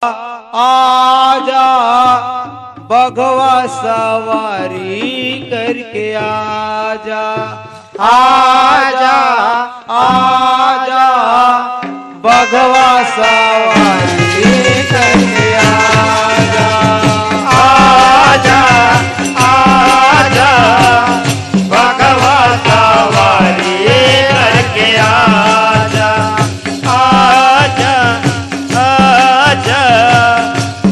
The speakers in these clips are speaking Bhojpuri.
आजा भगवा सवारी करके आजा, आजा आजा भगवा सवारी करके आजा, आजा आजा भगवा सवारी करके आजा, आजा आजा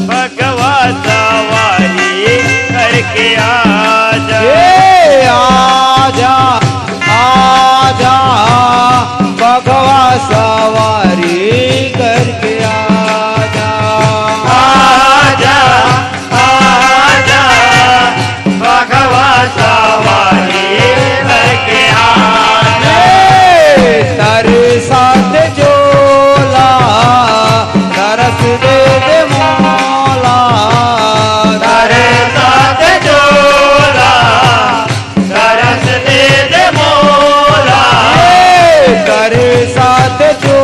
भगवा सवारी करके आजा। आजा आजा भगवा सवारी करके आजा, आजा आजा भगवा सवारी करके आजा। तारे साथ जोला तरस दे दे मौला, तारे साथ जोला तरस दे दे मौला, तारे साथ जो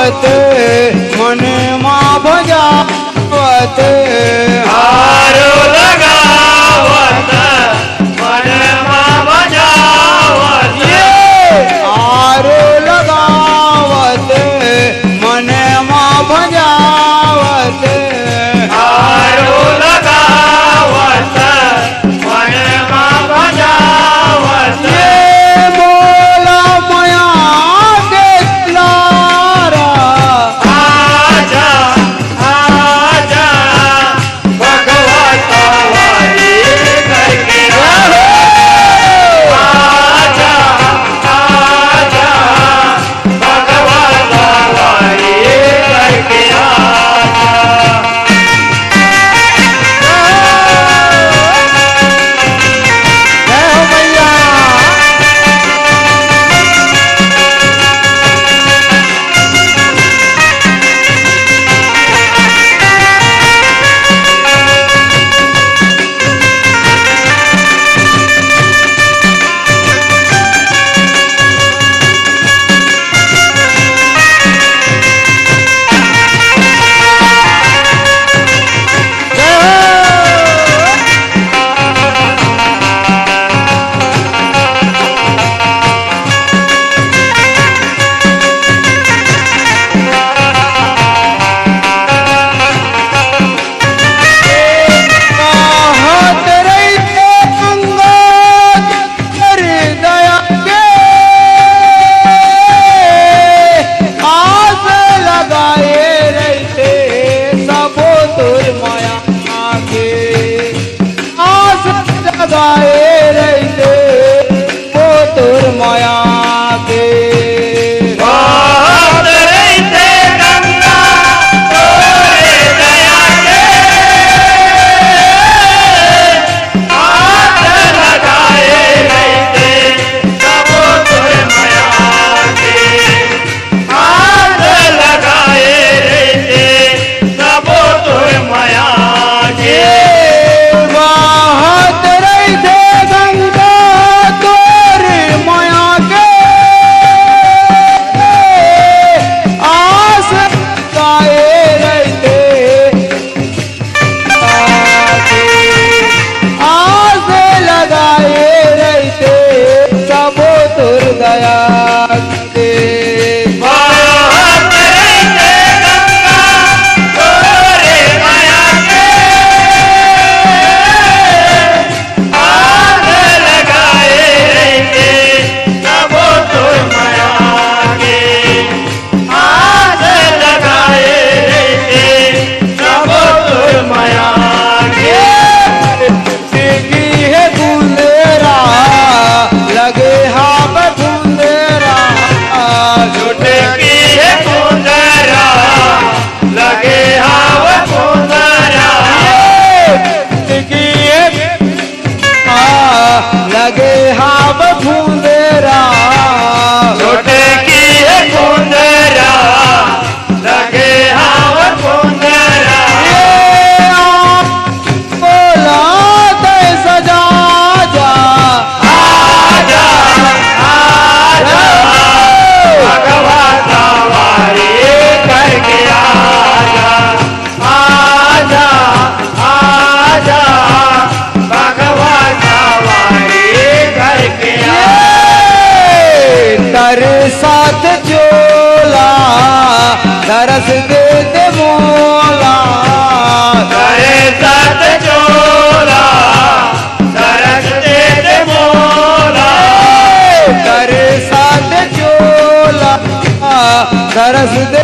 मन मां भजावत हारो लगावत मन मां भजावत आरो लगावत मन मां भजावत हारो लगावत मन मां भजावत बोला मया के लारा आजा आजा भगवत वाली करके आजा आजा भगवत वाली करके आजा जय हो मैया हाथ रहते अंगद कर दया के आस लगाए रहते सबो तुर माया के आस लगाए रहते वो तुर माया के बहुत रहते गंगा तोरे दया के हाथ लगाए रहते सबो तुर माया के हाथ लगाए रहते सबो तुर माया के बाहत रहते गंगा तोर माया के आस गाए रहते आस लगाए रहते सबो तुर दया के बहुत रहते गंगा तोरे माया के हाथ लगाए रहते सबो तुर माया के हाथ लगाए रहते सबो तुर माया के की है गुंदेरा लगे हाथ गुंदेरा झूठे की है कुंदरा लगे हाव कुंदरा की लगे हाथ गुंदेरा छोटे की है कुंदरा लगे हाव कुंदरा बोला दे सजा जा आजा आजा भगवत वारी करके आजा आजा आजा भगवत वारी करके तर साथ चोला दरस दे दे मोला करे सत चोला सरस दे दे मोला तर साथ चोला दरस दे